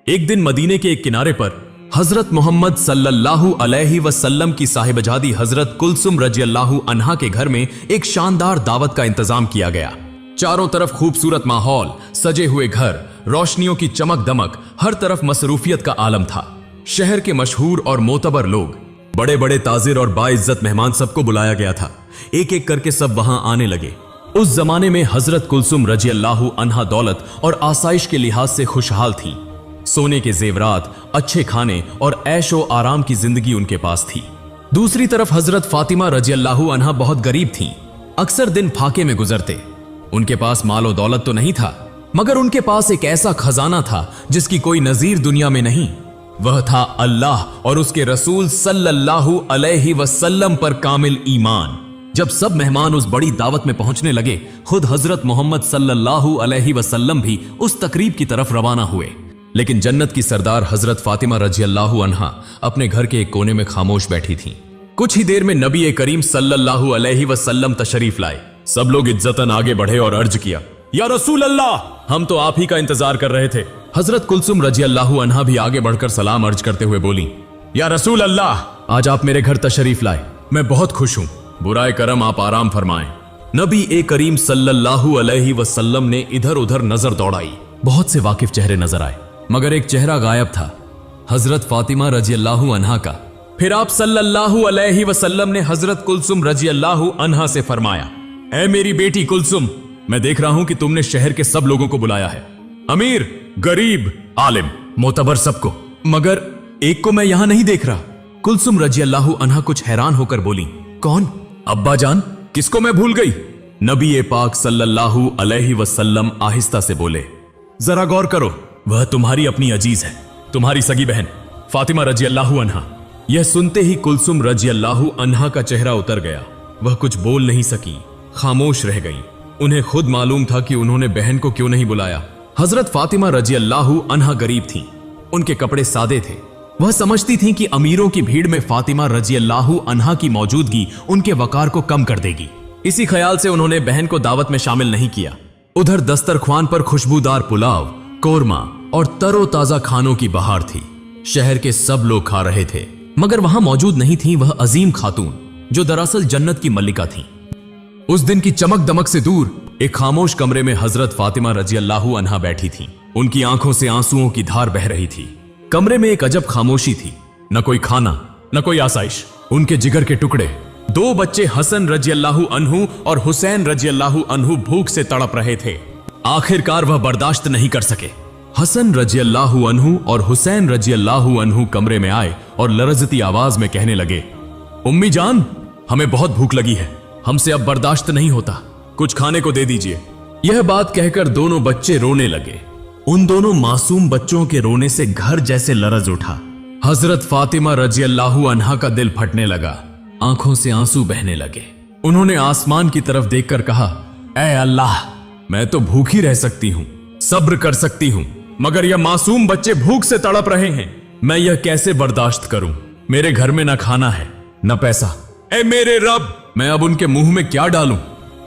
एक दिन मदीने के एक किनारे पर हजरत मोहम्मद सल्लल्लाहु अलैहि वसल्लम की साहिबजादी हजरत कुलसुम रजी अल्लाहु अन्हा के घर में एक शानदार दावत का इंतजाम किया गया। चारों तरफ खूबसूरत माहौल, सजे हुए घर, रोशनियों की चमक दमक, हर तरफ मसरूफियत का आलम था। शहर के मशहूर और मोतबर लोग, बड़े बड़े ताजिर और बाइज्जत मेहमान सबको बुलाया गया था। एक एक करके सब वहां आने लगे। उस जमाने में हजरत कुलसुम रजी अल्लाहु अन्हा दौलत और आसाइश के लिहाज से खुशहाल थी। सोने के जेवरात, अच्छे खाने और ऐशो आराम की जिंदगी उनके पास थी। दूसरी तरफ हजरत फातिमा रजी अल्लाहु अन्हा बहुत गरीब थीं। अक्सर दिन फाके में गुजरते। उनके पास मालो दौलत तो नहीं था, मगर उनके पास एक ऐसा खजाना था जिसकी कोई नजीर दुनिया में नहीं। वह था अल्लाह और उसके रसूल सल्लल्लाहु अलैहि वसल्लम पर कामिल ईमान। जब सब मेहमान उस बड़ी दावत में पहुंचने लगे, खुद हजरत मोहम्मद सल्लल्लाहु अलैहि वसल्लम भी उस तकरीब की तरफ रवाना हुए। लेकिन जन्नत की सरदार हजरत फातिमा रजी अल्लाहु अन्हा अपने घर के एक कोने में खामोश बैठी थीं। कुछ ही देर में नबी करीम सल्लल्लाहु अलैहि वसल्लम तशरीफ लाए। सब लोग इज्जतन आगे बढ़े और अर्ज किया, या रसूल अल्लाह, हम तो आप ही का इंतजार कर रहे थे। हजरत कुलसुम रजी अल्लाहु अन्हा भी आगे बढ़कर सलाम अर्ज करते हुए बोली, या रसूल अल्लाह, आज आप मेरे घर तशरीफ लाए, मैं बहुत खुश हूं। बुराए करम आप आराम फरमाएं। नबी करीम सल्लल्लाहु अलैहि वसल्लम ने इधर उधर नजर दौड़ाई। बहुत से वाकिफ चेहरे नजर आए, मगर एक चेहरा गायब था, हजरत फातिमा रजी अल्लाहु अन्हा का। फिर आप सल्लल्लाहु अलैहि वसल्लम ने हजरत कुलसुम रजी अल्लाहु अन्हा से फरमाया, ऐ मेरी बेटी कुलसुम, मैं देख रहा हूं कि तुमने शहर के सब लोगों को बुलाया है, अमीर, गरीब, आलिम, मोतबर सबको, मगर एक को मैं यहां नहीं देख रहा। कुलसुम रजी अल्लाहु अन्हा कुछ हैरान होकर बोली, कौन? अब्बा जान, किसको मैं भूल गई? नबी पाक सल्लल्लाहु अलैहि वसल्लम आहिस्ता से बोले, जरा गौर करो, वह तुम्हारी अपनी अजीज है, तुम्हारी सगी बहन फातिमा रजी अल्लाहु अन्हा। यह सुनते ही कुलसुम रजी अल्लाहु अन्हा का चेहरा उतर गया। वह कुछ बोल नहीं सकी, खामोश रह गई। उन्हें खुद मालूम था कि उन्होंने बहन को क्यों नहीं बुलाया। हजरत फातिमा रजी अल्लाहु अन्हा गरीब थीं, उनके कपड़े सादे थे। वह समझती थीं कि अमीरों की भीड़ में फातिमा रजी अल्लाहु अन्हा की मौजूदगी उनके वकार को कम कर देगी। इसी ख्याल से उन्होंने बहन को दावत में शामिल नहीं किया। उधर दस्तरख्वान पर खुशबूदार पुलाव, कोरमा और तरोताजा खानों की बहार थी। शहर के सब लोग खा रहे थे, मगर वहां मौजूद नहीं थी वह अजीम खातून जो दरअसल जन्नत की मल्लिका थी। उस दिन की चमक दमक से दूर एक खामोश कमरे में हजरत फातिमा रजी अल्लाहु अन्हा बैठी थीं। उनकी आंखों से आंसुओं की धार बह रही थी। कमरे में एक अजब खामोशी थी, न कोई खाना, न कोई आसाइश। उनके जिगर के टुकड़े, दो बच्चे हसन रजी अल्लाहु अन्हु और हुसैन रजी अल्लाहु अन्हु भूख से तड़प रहे थे। आखिरकार वह बर्दाश्त नहीं कर सके। हसन रजी अल्लाहु अन्हु और हुसैन रजी अल्लाहु अन्हु कमरे में आए और लरजती आवाज में कहने लगे, उम्मी जान, हमें बहुत भूख लगी है, हमसे अब बर्दाश्त नहीं होता, कुछ खाने को दे दीजिए। यह बात कहकर दोनों बच्चे रोने लगे। उन दोनों मासूम बच्चों के रोने से घर जैसे लरज उठा। हजरत फातिमा रजी अल्लाहु अन्हा का दिल फटने लगा, आंखों से आंसू बहने लगे। उन्होंने आसमान की तरफ देखकर कहा, ऐ अल्लाह, मैं तो भूखी रह सकती हूं, सब्र कर सकती हूं, मगर यह मासूम बच्चे भूख से तड़प रहे हैं, मैं यह कैसे बर्दाश्त करूं? मेरे घर में न खाना है, न पैसा। ऐ मेरे रब, मैं अब उनके मुंह में क्या डालूं?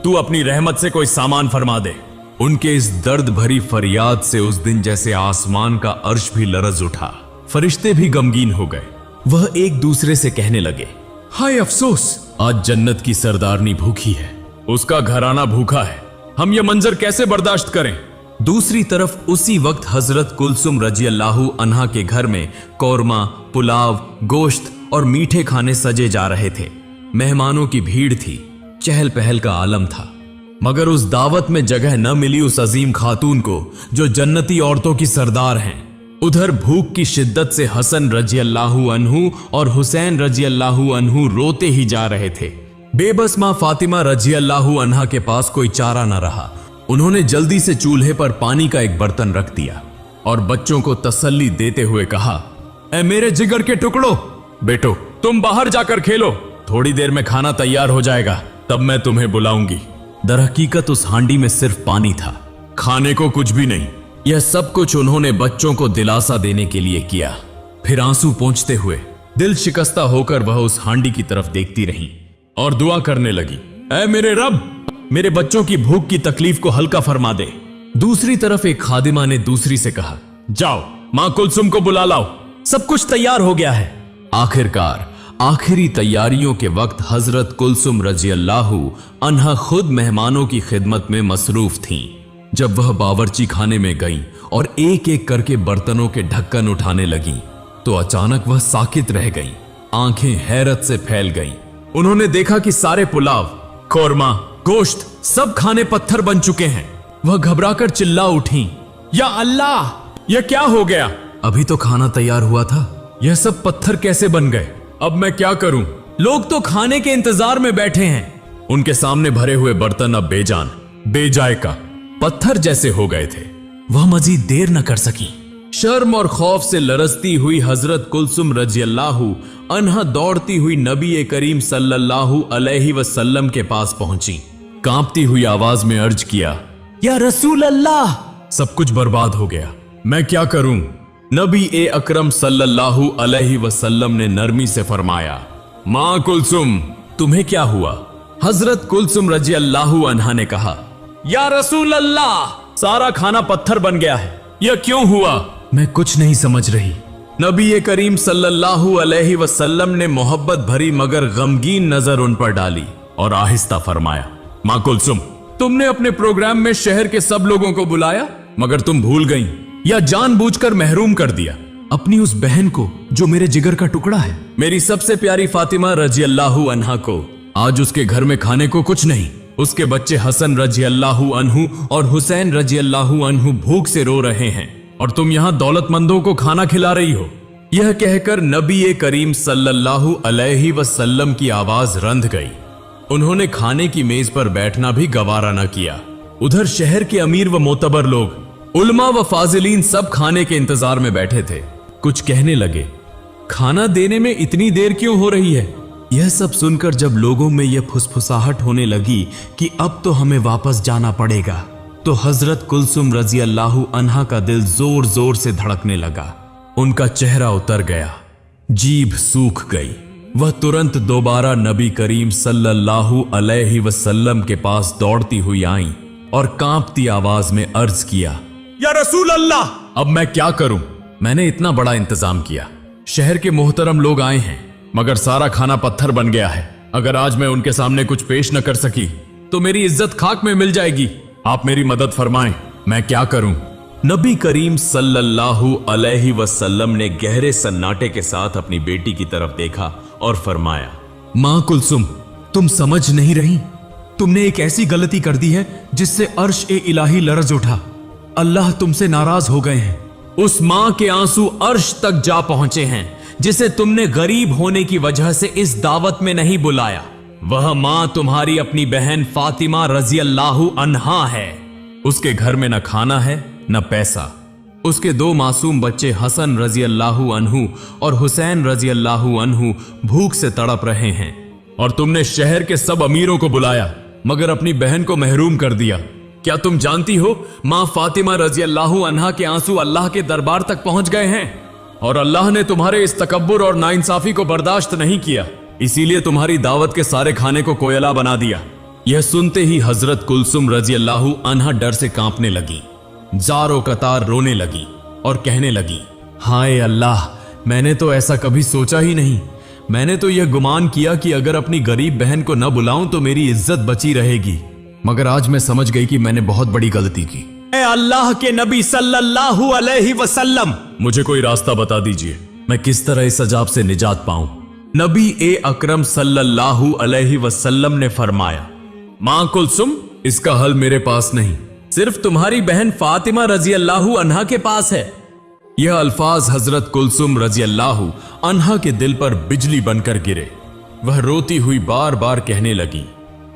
तू अपनी रहमत से कोई सामान फरमा दे। उनके इस दर्द भरी फरियाद से उस दिन जैसे आसमान का अर्श भी लरज उठा, फरिश्ते भी गमगीन हो गए। वह एक दूसरे से कहने लगे, हाय अफसोस, आज जन्नत की सरदारनी भूखी है, उसका घराना भूखा है, हम यह मंजर कैसे बर्दाश्त करें? दूसरी तरफ उसी वक्त हजरत कुलसुम रजी अल्लाहु अन्हा के घर में कौरमा, पुलाव, गोश्त और मीठे खाने सजे जा रहे थे। मेहमानों की भीड़ थी, चहल पहल का आलम था, मगर उस दावत में जगह न मिली उस अजीम खातून को जो जन्नती औरतों की सरदार हैं। उधर भूख की शिद्दत से हसन रजी अल्लाहु अन्हु और हुसैन रजी अल्लाहु अन्हु रोते ही जा रहे थे। बेबस मां फातिमा रजी अल्लाहु अन्हा के पास कोई चारा न रहा। उन्होंने जल्दी से चूल्हे पर पानी का एक बर्तन रख दिया और बच्चों को तसल्ली देते हुए कहा, ऐ मेरे जिगर के टुकड़ों, बेटो तुम बाहर जाकर खेलो, थोड़ी देर में खाना तैयार हो जाएगा, तब मैं तुम्हें बुलाऊंगी। दरहकीकत उस हांडी में सिर्फ पानी था, खाने को कुछ भी नहीं। यह सब कुछ उन्होंने बच्चों को दिलासा देने के लिए किया। फिर आंसू पोंछते हुए, दिल शिकस्ता होकर वह उस हांडी की तरफ देखती रही और दुआ करने लगी, ऐ मेरे रब, मेरे बच्चों की भूख की तकलीफ को हल्का फरमा दे। दूसरी तरफ एक खादिमा ने दूसरी से कहा, जाओ मां कुलसुम को बुला लाओ। सब कुछ तैयार हो गया है। आखिरकार आखिरी तैयारियों के वक्त हजरत कुलसुम रजी अल्लाहु अन्हा खुद मेहमानों की खिदमत में मसरूफ थीं। जब वह बावर्ची खाने में गईं और एक एक करके बर्तनों के ढक्कन उठाने लगीं, तो अचानक वह साकित रह गईं, आंखें हैरत से फैल गईं। उन्होंने देखा कि सारे पुलाव, कोरमा, गोश्त सब खाने पत्थर बन चुके हैं। वह घबराकर चिल्ला उठीं, या अल्लाह, यह क्या हो गया? अभी तो खाना तैयार हुआ था, यह सब पत्थर कैसे बन गए? अब मैं क्या करूं? लोग तो खाने के इंतजार में बैठे हैं। उनके सामने भरे हुए बर्तन अब बेजान, बेजायका, पत्थर जैसे हो गए थे। वह मजीद देर न कर सकी। शर्म और खौफ से लरसती हुई हजरत कुलसुम रजी अल्लाहु अन्हा दौड़ती हुई नबी करीम सल्लल्लाहु अलैहि वसल्लम के पास पहुंची। कांपती हुई आवाज में अर्ज किया, या रसूल अल्लाह, सब कुछ बर्बाद हो गया, मैं क्या करूं? नबी अकरम सल्लल्लाहु अलैहि वसल्लम ने नरमी से फरमाया, मां कुलसुम, तुम्हें क्या हुआ? हजरत कुलसुम रजी अल्लाहु अन्हा ने कहा, या रसूल अल्लाह, सारा खाना पत्थर बन गया है, यह क्यों हुआ? मैं कुछ नहीं समझ रही। नबी करीम सल्लल्लाहु अलैहि वसल्लम ने मोहब्बत भरी मगर गमगीन नजर उन पर डाली और आहिस्ता फरमाया, मां कुलसुम, तुमने अपने प्रोग्राम में शहर के सब लोगों को बुलाया, मगर तुम भूल गईं या जानबूझकर महरूम कर दिया अपनी उस बहन को जो मेरे जिगर का टुकड़ा है, मेरी सबसे प्यारी फातिमा रजी अल्लाहु अन्हा को। आज उसके घर में खाने को कुछ नहीं। उसके बच्चे हसन रजी अल्लाहु अन्हु और हुसैन रजी अल्लाहु अन्हु भूख से रो रहे हैं और तुम यहाँ दौलतमंदों को खाना खिला रही हो। यह कहकर नबी करीम सल्लल्लाहु अलैहि वसल्लम की आवाज रंध गई। उन्होंने खाने की मेज पर बैठना भी गवारा न किया। उधर शहर के अमीर व मोतबर लोग, उलमा व फाजिलीन सब खाने के इंतजार में बैठे थे। कुछ कहने लगे, खाना देने में इतनी देर क्यों हो रही है? यह सब सुनकर जब लोगों में यह फुसफुसाहट होने लगी कि अब तो हमें वापस जाना पड़ेगा, तो हजरत कुलसुम रजी अल्लाहु अन्हा का दिल जोर जोर से धड़कने लगा। उनका चेहरा उतर गया, जीभ सूख गई। वह तुरंत दोबारा नबी करीम सल्लल्लाहु अलैहि वसल्लम के पास दौड़ती हुई आई और कांपती आवाज में अर्ज किया, या रसूल अल्लाह, अब मैं क्या करूं? मैंने इतना बड़ा इंतजाम किया, शहर के मोहतरम लोग आए हैं, मगर सारा खाना पत्थर बन गया है। अगर आज मैं उनके सामने कुछ पेश न कर सकी तो मेरी इज्जत खाक में मिल जाएगी। आप मेरी मदद फरमाएं, मैं क्या करूं? नबी करीम सल्लल्लाहु अलैहि वसल्लम ने गहरे सन्नाटे के साथ अपनी बेटी की तरफ देखा और फरमाया, मां कुलसुम, तुम समझ नहीं रही? तुमने एक ऐसी गलती कर दी है जिससे अर्श ए इलाही लरज उठा। अल्लाह तुमसे नाराज हो गए हैं। उस मां के आंसू अर्श तक जा पहुंचे हैं जिसे तुमने गरीब होने की वजह से इस दावत में नहीं बुलाया। वह मां तुम्हारी अपनी बहन फातिमा रजी अल्लाहु अन्हा है। उसके घर में न खाना है न पैसा। उसके दो मासूम बच्चे हसन रजी अल्लाहु अन्हु और हुसैन रजी अल्लाहु अन्हु भूख से तड़प रहे हैं और तुमने शहर के सब अमीरों को बुलाया मगर अपनी बहन को महरूम कर दिया। क्या तुम जानती हो मां फातिमा रजी अल्लाहु अन्हा के आंसू अल्लाह के दरबार तक पहुंच गए हैं और अल्लाह ने तुम्हारे इस तकब्बुर और नाइंसाफी को बर्दाश्त नहीं किया, इसीलिए तुम्हारी दावत के सारे खाने को कोयला बना दिया। यह सुनते ही हजरत कुलसुम रजी अल्लाहु अन्हा डर से कांपने लगी, जारो कतार रोने लगी और कहने लगी, हाय अल्लाह, मैंने तो ऐसा कभी सोचा ही नहीं। मैंने तो यह गुमान किया कि अगर अपनी गरीब बहन को न बुलाऊं तो मेरी इज्जत बची रहेगी, मगर आज मैं समझ गई कि मैंने बहुत बड़ी गलती की। ऐ अल्लाह के नबी सल्लल्लाहु अलैहि वसल्लम, मुझे कोई रास्ता बता दीजिए, मैं किस तरह इस अजाब से निजात पाऊं। नबी अकरम सल्लल्लाहु अलैहि वसल्लम ने फरमाया, मां कुलसुम, इसका हल मेरे पास नहीं, सिर्फ तुम्हारी बहन फातिमा रजी अल्लाहु अन्हा के पास है। यह अल्फाज हजरत कुलसुम रजी अल्लाहु अन्हा के दिल पर बिजली बनकर गिरे। वह रोती हुई बार बार कहने लगी,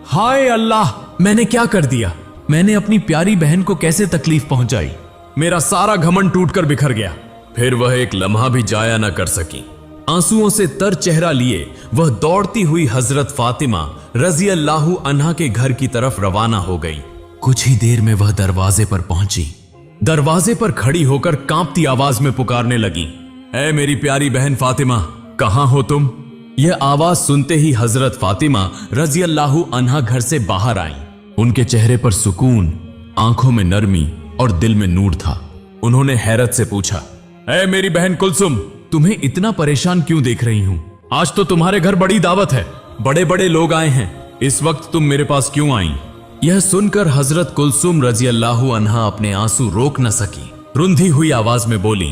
हाय अल्लाह, मैंने क्या कर दिया? मैंने अपनी प्यारी बहन को कैसे तकलीफ पहुंचाई? मेरा सारा घमंड टूटकर बिखर गया। फिर वह एक लम्हा भी जाया न कर सकी। आंसुओं से तर चेहरा लिए वह दौड़ती हुई हजरत फातिमा रजी अल्लाहु अन्हा के घर की तरफ रवाना हो गई। कुछ ही देर में वह दरवाजे पर पहुंची। दरवाजे पर खड़ी होकर कांपती आवाज में पुकारने लगी, ऐ मेरी प्यारी बहन फातिमा, कहां हो तुम? यह आवाज सुनते ही हजरत फातिमा रजी अल्लाहु अन्हा घर से बाहर आई। उनके चेहरे पर सुकून, आंखों में नरमी और दिल में नूर था। उन्होंने हैरत से पूछा, ऐ मेरी बहन कुलसुम, तुम्हें इतना परेशान क्यों देख रही हूँ? आज तो तुम्हारे घर बड़ी दावत है, बड़े बड़े लोग आए हैं, इस वक्त तुम मेरे पास क्यों आई? यह सुनकर हजरत कुलसुम रजी अल्लाह अन्हा अपने आंसू रोक न सकी। रुंधी हुई आवाज में बोली,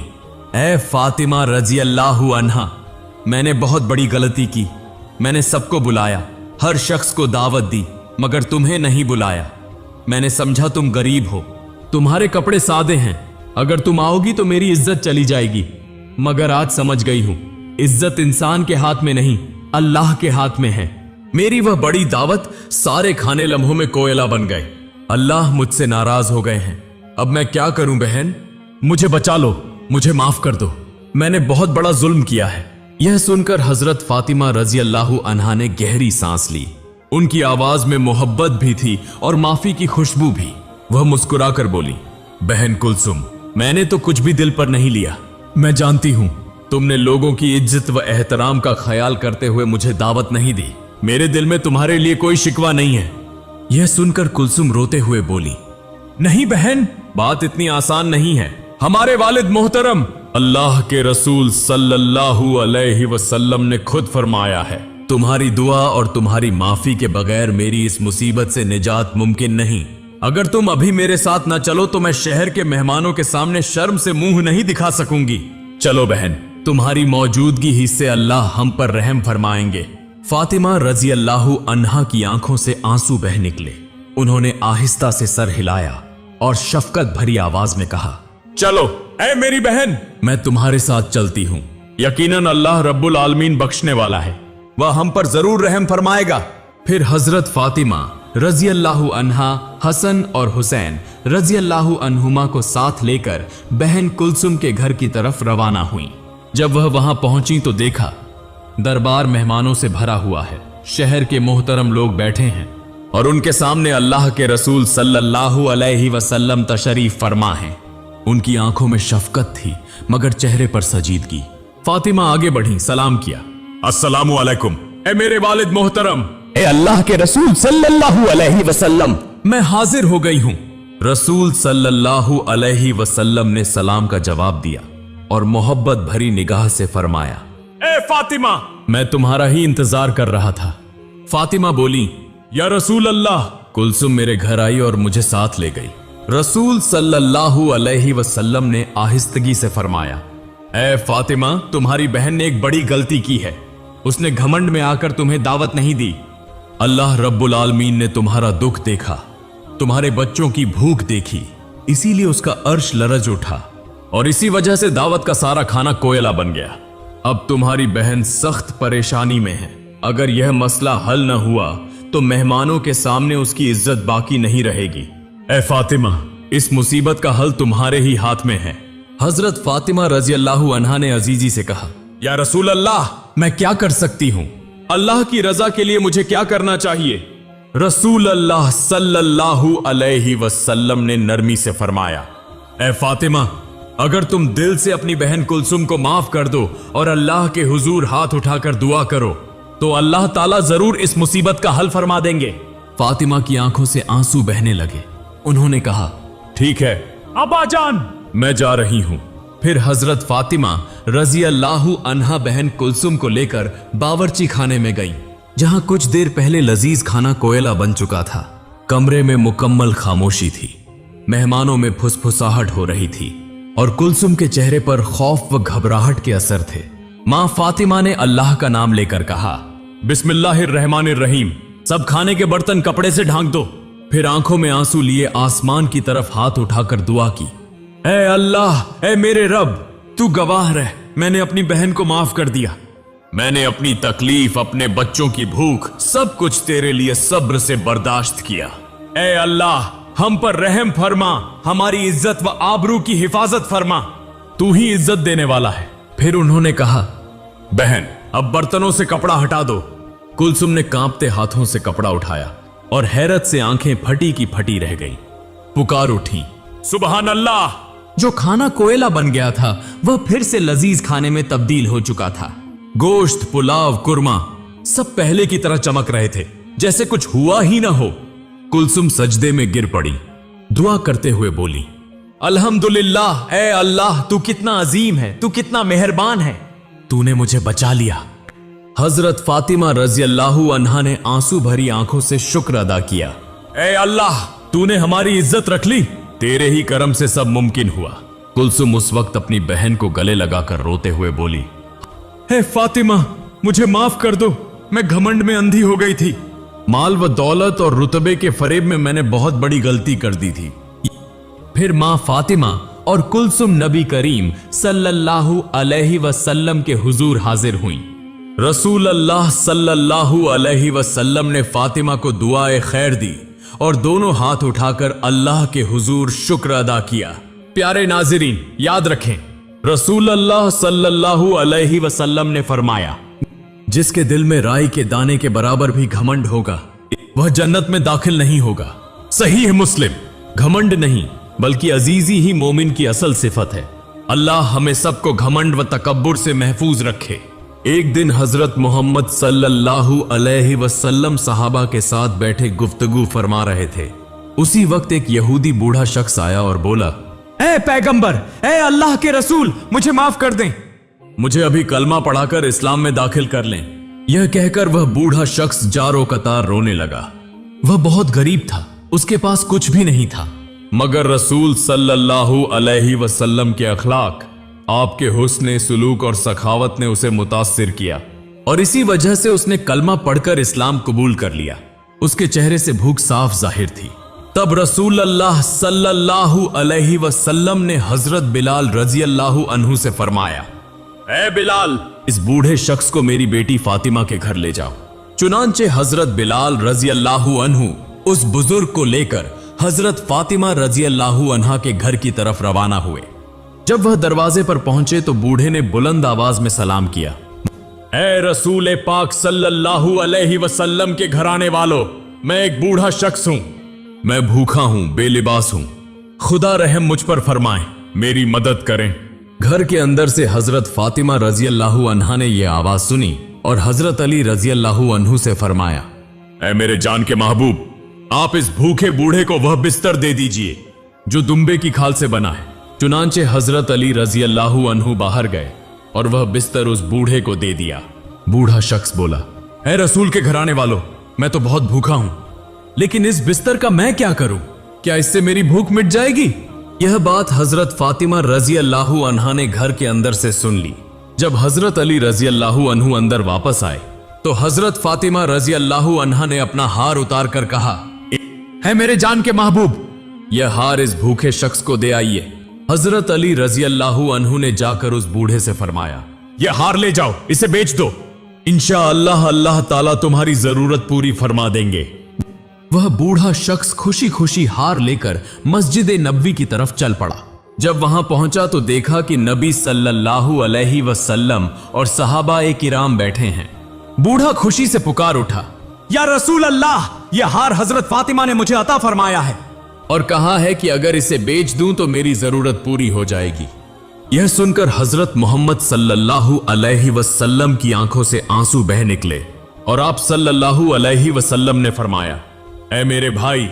ऐ फातिमा रजी अल्लाह अन्हा, मैंने बहुत बड़ी गलती की। मैंने सबको बुलाया, हर शख्स को दावत दी, मगर तुम्हें नहीं बुलाया। मैंने समझा तुम गरीब हो, तुम्हारे कपड़े सादे हैं, अगर तुम आओगी तो मेरी इज्जत चली जाएगी। मगर आज समझ गई हूं, इज्जत इंसान के हाथ में नहीं, अल्लाह के हाथ में है। मेरी वह बड़ी दावत सारे खाने लम्हों में कोयला बन गए। अल्लाह मुझसे नाराज हो गए हैं। अब मैं क्या करूं बहन? मुझे बचा लो, मुझे माफ कर दो, मैंने बहुत बड़ा जुल्म किया है। यह सुनकर हजरत फातिमा रजी अल्लाह अन्हा ने गहरी सांस ली। उनकी आवाज में मोहब्बत भी थी और माफी की खुशबू भी। वह मुस्कुराकर बोली, बहन कुलसुम, मैंने तो कुछ भी दिल पर नहीं लिया। मैं जानती हूं तुमने लोगों की इज्जत व एहतराम का ख्याल करते हुए मुझे दावत नहीं दी। मेरे दिल में तुम्हारे लिए कोई शिकवा नहीं है। यह सुनकर कुलसुम रोते हुए बोली, नहीं बहन, बात इतनी आसान नहीं है। हमारे वालिद मोहतरम अल्लाह के रसूल सल्लल्लाहु अलैहि वसल्लम ने खुद फरमाया है, तुम्हारी दुआ और तुम्हारी माफी के बगैर मेरी इस मुसीबत से निजात मुमकिन नहीं। अगर तुम अभी मेरे साथ न चलो तो मैं शहर के मेहमानों के सामने शर्म से मुंह नहीं दिखा सकूंगी। चलो बहन, तुम्हारी मौजूदगी ही से अल्लाह हम पर रहम फरमाएंगे। फातिमा रजी अल्लाह अन्हा की आंखों से आंसू बह निकले। उन्होंने आहिस्ता से सर हिलाया और शफकत भरी आवाज में कहा, चलो ऐ मेरी बहन, मैं तुम्हारे साथ चलती हूं। यकीनन अल्लाह रब्बुल आलमीन बख्शने वाला है, वह हम पर जरूर रहम फरमाएगा। फिर हजरत फातिमा रजी अल्लाह अन्हा हसन और हुसैन रजी अल्लाह अन्हुमा को साथ लेकर बहन कुलसुम के घर की तरफ रवाना हुई। जब वह वहां पहुंची तो देखा दरबार मेहमानों से भरा हुआ है। शहर के मोहतरम लोग बैठे हैं और उनके सामने अल्लाह के रसूल सल्लल्लाहु अलैहि वसल्लम तशरीफ फरमा हैं। उनकी आंखों में शफकत थी मगर चेहरे पर सजीदगी। फातिमा आगे बढ़ी, सलाम किया, अस्सलामु अलैकुम, ए मेरे वालिद मोहतरम, ए अल्लाह के रसूल सल्लल्लाहु अलैहि वसल्लम, मैं हाजिर हो गई हूं। रसूल सल्लल्लाहु अलैहि वसल्लम ने सलाम का जवाब दिया और मोहब्बत भरी निगाह से फरमाया, ए फातिमा, मैं तुम्हारा ही इंतजार कर रहा था। फातिमा बोली, या रसूल अल्लाह। कुलसुम मेरे घर आई और मुझे साथ ले गई। रसूल सल्लल्लाहु अलैहि वसल्लम ने आहिस्तगी से फरमाया, ऐ फातिमा, तुम्हारी बहन ने एक बड़ी गलती की है। उसने घमंड में आकर तुम्हें दावत नहीं दी। अल्लाह रब्बुल आलमीन ने तुम्हारा दुख देखा, तुम्हारे बच्चों की भूख देखी, इसीलिए उसका अर्श लरज उठा और इसी वजह से दावत का सारा खाना कोयला बन गया। अब तुम्हारी बहन सख्त परेशानी में है। अगर यह मसला हल न हुआ तो मेहमानों के सामने उसकी इज्जत बाकी नहीं रहेगी। ऐ फातिमा, इस मुसीबत का हल तुम्हारे ही हाथ में है। हजरत फातिमा रजी अल्लाह अन्हा ने अजीजी से कहा, या रसूल अल्लाह, मैं क्या कर सकती हूं? अल्लाह की रजा के लिए मुझे क्या करना चाहिए? रसूल अल्लाह सल्लल्लाहु अलैहि वसल्लम ने नरमी से फरमाया, ऐ फातिमा, अगर तुम दिल से अपनी बहन कुलसुम को माफ कर दो और अल्लाह के हुजूर हाथ उठाकर दुआ करो तो अल्लाह ताला जरूर इस मुसीबत का हल फरमा देंगे। फातिमा की आंखों से आंसू बहने लगे। उन्होंने कहा, ठीक है अब्बा जान, मैं जा रही हूं। फिर हजरत फातिमा रजी अल्लाह अन्हा बहन कुलसुम को लेकर बावर्ची खाने में गई, जहां कुछ देर पहले लजीज खाना कोयला बन चुका था। कमरे में मुकम्मल खामोशी थी। मेहमानों में फुसफुसाहट हो रही थी और कुलसुम के चेहरे पर खौफ व घबराहट के असर थे। मां फातिमा ने अल्लाह का नाम लेकर कहा, बिस्मिल्लाहिर्रहमानिर्रहीम, सब खाने के बर्तन कपड़े से ढांक दो। फिर आंखों में आंसू लिए आसमान की तरफ हाथ उठाकर दुआ की, ऐ अल्लाह, ऐ मेरे रब, तू गवाह रह, मैंने अपनी बहन को माफ कर दिया। मैंने अपनी तकलीफ, अपने बच्चों की भूख, सब कुछ तेरे लिए सब्र से बर्दाश्त किया। ऐ अल्लाह, हम पर रहम फरमा, हमारी इज्जत व आबरू की हिफाजत फरमा, तू ही इज्जत देने वाला है। फिर उन्होंने कहा, बहन, अब बर्तनों से कपड़ा हटा दो। कुलसुम ने कांपते हाथों से कपड़ा उठाया और हैरत से आंखें फटी की फटी रह गईं। पुकार उठी, सुबहान अल्लाह। जो खाना कोयला बन गया था वह फिर से लजीज खाने में तब्दील हो चुका था। गोश्त, पुलाव, कुरमा सब पहले की तरह चमक रहे थे, जैसे कुछ हुआ ही ना हो। कुलसुम सजदे में गिर पड़ी, दुआ करते हुए बोली, अल्हम्दुलिल्लाह, ऐ अल्लाह तू कितना अजीम है, तू कितना मेहरबान है, तूने मुझे बचा लिया। हजरत फातिमा रजी अल्लाहु अन्हा ने आंसू भरी आंखों से शुक्र अदा किया। ऐ अल्लाह, तूने हमारी इज्जत रख ली, तेरे ही करम से सब मुमकिन हुआ। कुलसुम उस वक्त अपनी बहन को गले लगाकर रोते हुए बोली, हे फातिमा, मुझे माफ कर दो, मैं घमंड में अंधी हो गई थी। माल व दौलत और रुतबे के फरेब में मैंने बहुत बड़ी गलती कर दी थी। फिर मां फातिमा और कुलसुम नबी करीम सल्लल्लाहु अलैहि वसल्लम के हुजूर हाजिर हुई। रसूल अल्लाह सल्लल्लाहु अलैहि वसल्लम ने फातिमा को दुआए खैर दी और दोनों हाथ उठाकर अल्लाह के हुजूर शुक्र अदा किया। प्यारे नाज़रीन, याद रखें, रसूल अल्लाह सल्लल्लाहु अलैहि वसल्लम ने फरमाया, जिसके दिल में राई के दाने के बराबर भी घमंड होगा वह जन्नत में दाखिल नहीं होगा। सही है मुस्लिम। घमंड नहीं बल्कि अजीजी ही मोमिन की असल सिफत है। अल्लाह हमें सबको घमंड व तकब्बुर से महफूज रखे। एक दिन हजरत मोहम्मद सल्लल्लाहु अलैहि वसल्लम सहाबा के साथ बैठे गुफ्तगू फरमा रहे थे। उसी वक्त एक यहूदी बूढ़ा शख्स आया और बोला, ए पैगंबर, ए अल्लाह के रसूल, मुझे माफ कर दें, मुझे अभी कलमा पढ़ाकर इस्लाम में दाखिल कर लें। यह कहकर वह बूढ़ा शख्स जारो कतार रोने लगा। वह बहुत गरीब था, उसके पास कुछ भी नहीं था, मगर रसूल सल्लल्लाहु अलैहि वसल्लम के अखलाक, आपके हुस्न सुलूक और सखावत ने उसे मुतासिर किया और इसी वजह से उसने कलमा पढ़कर इस्लाम कबूल कर लिया। उसके चेहरे से भूख साफ जाहिर थी। तब रसूल अल्लाह सल्लल्लाहु अलैहि वसल्लम ने हजरत बिलाल रजी अल्लाहु अन्हु से फरमाया, ऐ बिलाल, इस बूढ़े शख्स को मेरी बेटी फातिमा के घर ले जाओ। चुनांचे हजरत बिलाल रजी अल्लाहु अन्हु उस बुजुर्ग को लेकर हजरत फातिमा रजी अल्लाहु अन्हा के घर की तरफ रवाना हुए। जब वह दरवाजे पर पहुंचे तो बूढ़े ने बुलंद आवाज में सलाम किया, ऐ रसूल पाक सल्लल्लाहु अलैहि वसल्लम के घराने वालों, मैं एक बूढ़ा शख्स हूं, मैं भूखा हूं, बेलिबास हूं, खुदा रहम मुझ पर फरमाए, मेरी मदद करें। घर के अंदर से हजरत फातिमा रजी अल्लाहु अन्हा ने यह आवाज सुनी और हजरत अली रजी अल्लाहु अन्हु से फरमाया, ऐ मेरे जान के महबूब, आप इस भूखे बूढ़े को वह बिस्तर दे दीजिए जो दुम्बे की खाल से बना है। चुनांचे हजरत अली रजी अल्लाहु अन्हु बाहर गए और वह बिस्तर उस बूढ़े को दे दिया। बूढ़ा शख्स बोला, ऐ रसूल के घराने वालों, मैं तो बहुत भूखा हूं, लेकिन इस बिस्तर का मैं क्या करूं? क्या इससे मेरी भूख मिट जाएगी? यह बात हजरत फातिमा रजी अल्लाहु अन्हा ने घर के अंदर से सुन ली। जब हजरत अली रजी अल्लाहु अन्हु अंदर वापस आए तो हजरत फातिमा रजी अल्लाहु अन्हा ने अपना हार उतार कर कहा, है मेरे जान के महबूब, यह हार इस भूखे शख्स को दे आइए। हजरत अली रजी अल्लाहु अन्हु ने जाकर उस बूढ़े से फरमाया, यह हार ले जाओ, इसे बेच दो, इंशाअल्लाह अल्लाह ताला तुम्हारी जरूरत पूरी फरमा देंगे। वह बूढ़ा शख्स खुशी खुशी हार लेकर मस्जिद नबवी की तरफ चल पड़ा। जब वहां पहुंचा तो देखा कि नबी सल्लल्लाहु अलैहि वसल्लम और सहाबाए किराम बैठे हैं। बूढ़ा खुशी से पुकार उठा, या रसूल अल्लाह, यह हार हजरत फातिमा ने मुझे अता फरमाया है और कहा है कि अगर इसे बेच दूं तो मेरी जरूरत पूरी हो जाएगी। यह सुनकर हजरत मोहम्मद सल्लल्लाहु अलैहि वसल्लम की आंखों से आंसू बह निकले और आप सल्लल्लाहु अलैहि वसल्लम ने फरमाया, ऐ मेरे भाई,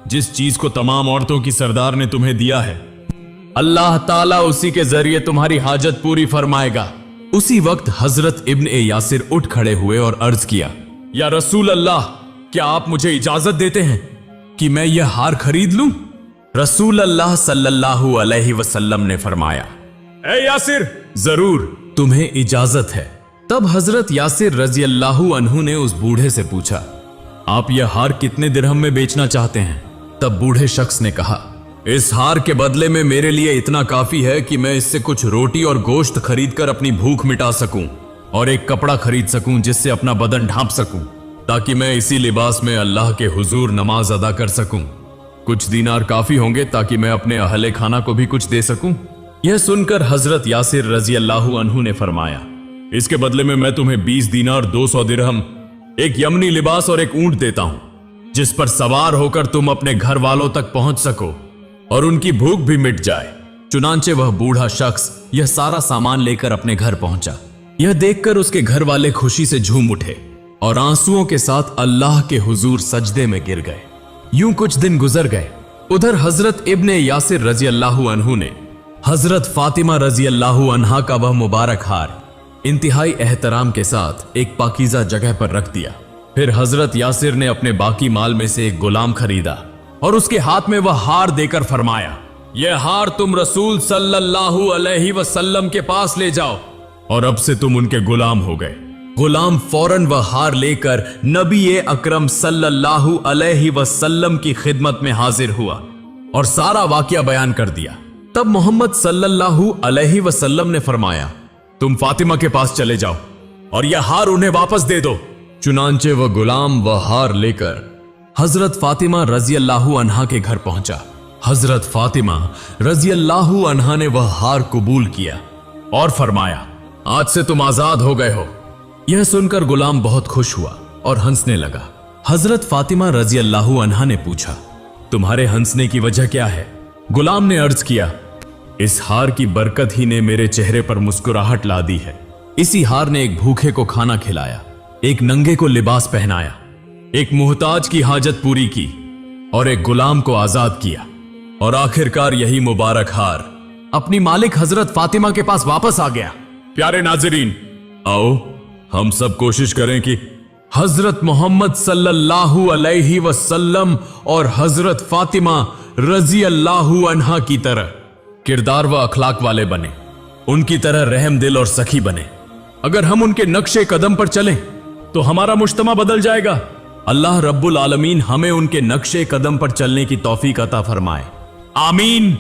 जिस चीज को तमाम औरतों की सरदार ने तुम्हें दिया है, अल्लाह ताला उसी के जरिए तुम्हारी हाजत पूरी फरमाएगा। उसी वक्त हजरत इब्न ए यासिर उठ खड़े हुए और अर्ज किया, या रसूल अल्लाह, क्या आप मुझे इजाजत देते हैं कि मैं यह हार खरीद लूं? रसूल अल्लाह सल्लल्लाहु अलैहि वसल्लम ने फरमाया, ऐ यासिर, जरूर, तुम्हें इजाजत है। तब हजरत यासिर रजी अल्लाहु अन्हु ने उस बूढ़े से पूछा, आप यह हार कितने दिरहम में बेचना चाहते हैं? तब बूढ़े शख्स ने कहा, इस हार के बदले में मेरे लिए इतना काफी है कि मैं इससे कुछ रोटी और गोश्त खरीद कर अपनी भूख मिटा सकूं और एक कपड़ा खरीद सकूं जिससे अपना बदन ढांप सकूं, ताकि मैं इसी लिबास में अल्लाह के हुजूर नमाज अदा कर सकूं। कुछ दीनार काफी होंगे ताकि मैं अपने अहले खाना को भी कुछ दे सकूं। यह सुनकर हजरत यासिर रजी अल्लाहु अन्हु ने फरमाया, इसके बदले में मैं तुम्हें 20 दीनार, 200 दिरहम, एक यमनी लिबास और एक ऊंट देता हूं, जिस पर सवार होकर तुम अपने घर वालों तक पहुंच सको और उनकी भूख भी मिट जाए। चुनांचे वह बूढ़ा शख्स यह सारा सामान लेकर अपने घर पहुंचा। यह देखकर उसके घर वाले खुशी से झूम उठे और आंसुओं के साथ अल्लाह के हुजूर सजदे में गिर गए। यूं कुछ दिन गुजर गए। उधर हजरत इब्ने यासिर रजी अल्लाहु अन्हु ने हजरत फातिमा रजी अल्लाहु अन्हा का वह मुबारक हार इंतहाई एहतराम के साथ एक पाकीज़ा जगह पर रख दिया। फिर हजरत यासिर ने अपने बाकी माल में से एक गुलाम खरीदा और उसके हाथ में वह हार देकर फरमाया, यह हार तुम रसूल सल्लल्लाहु अलैहि वसल्लम के पास ले जाओ और अब से तुम उनके गुलाम हो गए। गुलाम फौरन वह हार लेकर नबी अकरम सल्लल्लाहु अलैहि वसल्लम की खिदमत में हाजिर हुआ और सारा वाकया बयान कर दिया। तब मोहम्मद सल्लल्लाहु अलैहि वसल्लम ने फरमाया, तुम फातिमा के पास चले जाओ और यह हार उन्हें वापस दे दो। चुनांचे वह गुलाम वह हार लेकर हजरत फातिमा रजी अल्लाहु अन्हा के घर पहुंचा। हजरत फातिमा रजी अल्लाहु अन्हा ने वह हार कबूल किया और फरमाया, आज से तुम आजाद हो गए हो। यह सुनकर गुलाम बहुत खुश हुआ और हंसने लगा। हजरत फातिमा रजी अल्लाहु अन्हा ने पूछा, तुम्हारे हंसने की वजह क्या है? गुलाम ने अर्ज किया, इस हार की बरकत ही ने मेरे चेहरे पर मुस्कुराहट ला दी है। इसी हार ने एक भूखे को खाना खिलाया, एक नंगे को लिबास पहनाया, एक मुहताज की हाजत पूरी की और एक गुलाम को आजाद किया और आखिरकार यही मुबारक हार अपनी मालिक हजरत फातिमा के पास वापस आ गया। प्यारे नाजरीन, आओ हम सब कोशिश करें कि हजरत मोहम्मद सल्लल्लाहु अलैहि वसल्लम और हजरत फातिमा रजी अल्लाहु अन्हा की तरह किरदार व अखलाक वाले बने, उनकी तरह रहम दिल और सखी बने। अगर हम उनके नक्शे कदम पर चलें तो हमारा मुज्तमा बदल जाएगा। अल्लाह रब्बुल आलमीन हमें उनके नक्शे कदम पर चलने की तौफीक अता फरमाए। आमीन।